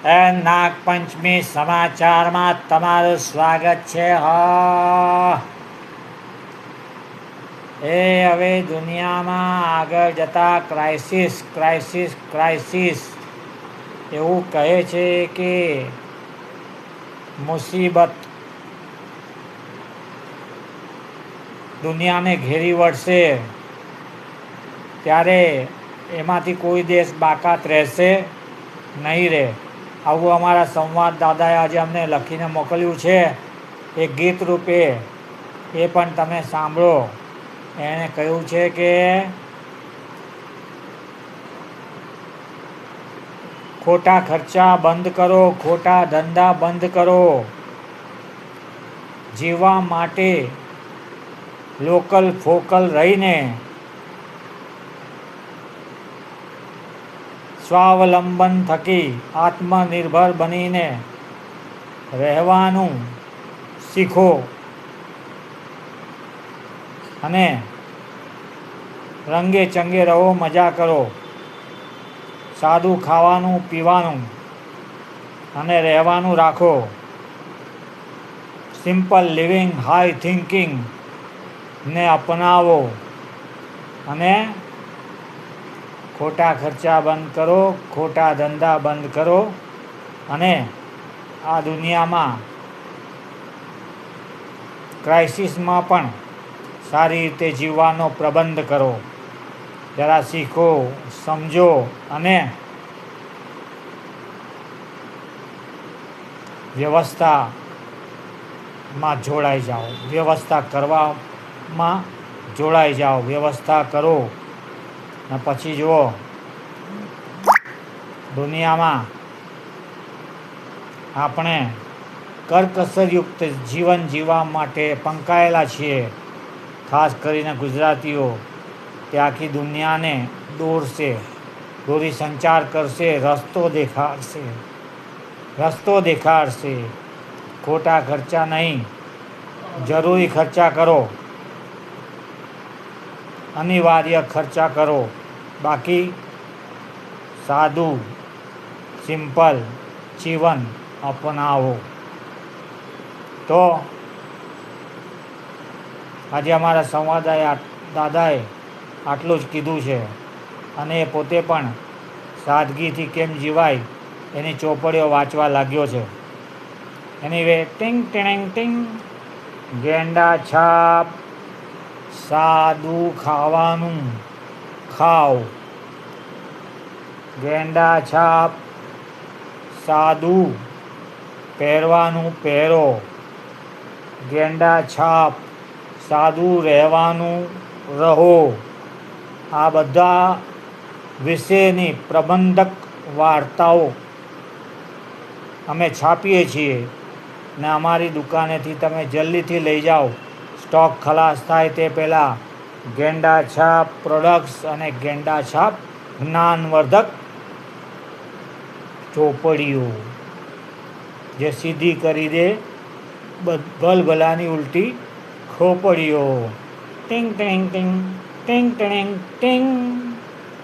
નાગપંચમી સમાચારમાં તમારું સ્વાગત છે. હવે દુનિયામાં આગળ જતા ક્રાઇસિસ એવું કહે છે કે મુસીબત દુનિયાને ઘેરી વળશે, ત્યારે એમાંથી કોઈ દેશ બાકાત રહેશે નહીં રહે. આવું અમારા સંવાદદાતાએ આજે અમને લખીને મોકલ્યું છે એક ગીત રૂપે. એ પણ તમે સાંભળો. એણે કહ્યું છે કે ખોટા ખર્ચા બંધ કરો, ખોટા ધંધા બંધ કરો. જીવવા માટે લોકલ ફોકલ રહીને સ્વાવલંબન થકી આત્મનિર્ભર બનીને રહેવાનું શીખો અને રંગે ચંગે રહો, મજા કરો. સાદું ખાવાનું પીવાનું અને રહેવાનું રાખો. સિમ્પલ લિવિંગ, હાઈ થિંકિંગ ને અપનાવો અને ખોટા ખર્ચા બંધ કરો, ખોટા ધંધા બંધ કરો અને આ દુનિયામાં ક્રાઇસિસમાં પણ સારી રીતે જીવવાનો પ્રબંધ કરો. જરા શીખો, સમજો અને વ્યવસ્થામાં જોડાઈ જાઓ. વ્યવસ્થા કરવામાં જોડાઈ જાઓ. વ્યવસ્થા કરો અને પછી જુઓ દુનિયામાં આપણે કરકસરયુક્ત જીવન જીવવા માટે પંકાયેલા છીએ. ખાસ કરીને ગુજરાતીઓ તે આખી દુનિયાને દોરશે, દોરી સંચાર કરશે, રસ્તો દેખાડશે. ખોટા ખર્ચા નહીં, જરૂરી ખર્ચા કરો, અનિવાર્ય ખર્ચા કરો. બાકી સાદું સિમ્પલ જીવન અપનાવો. તો આજે અમારા સંવાદદાતાએ આટલું જ કીધું છે અને એ પોતે પણ સાદગીથી કેમ જીવાય એની ચોપડીઓ વાંચવા લાગ્યો છે. એની ટિંગ ટીંગ ટિંગ. ગેંડા છાપ. સાદું ખાવાનું ખાઓ. ગેંડા છાપ. સાદું પહેરવાનું પહેરો. ગેંડા છાપ. સાદું રહેવાનું રહો. આ બધા વિશેની પ્રબંધક વાર્તાઓ અમે છાપીએ છીએ ને અમારી દુકાનેથી તમે જલ્દીથી લઈ જાઓ. સ્ટોક ખલાસ થાય તે પહેલાં ગેંડા છાપ પ્રોડક્ટ્સ અને ગેંડા છાપ જ્ઞાનવર્ધક ચોપડીઓ જે સીધી કરી દે ભલભલાની ઉલટી ખોપડીઓ. ટિંગ ટિંગ ટિંગ ટિંગ ટિંગ ટિંગ.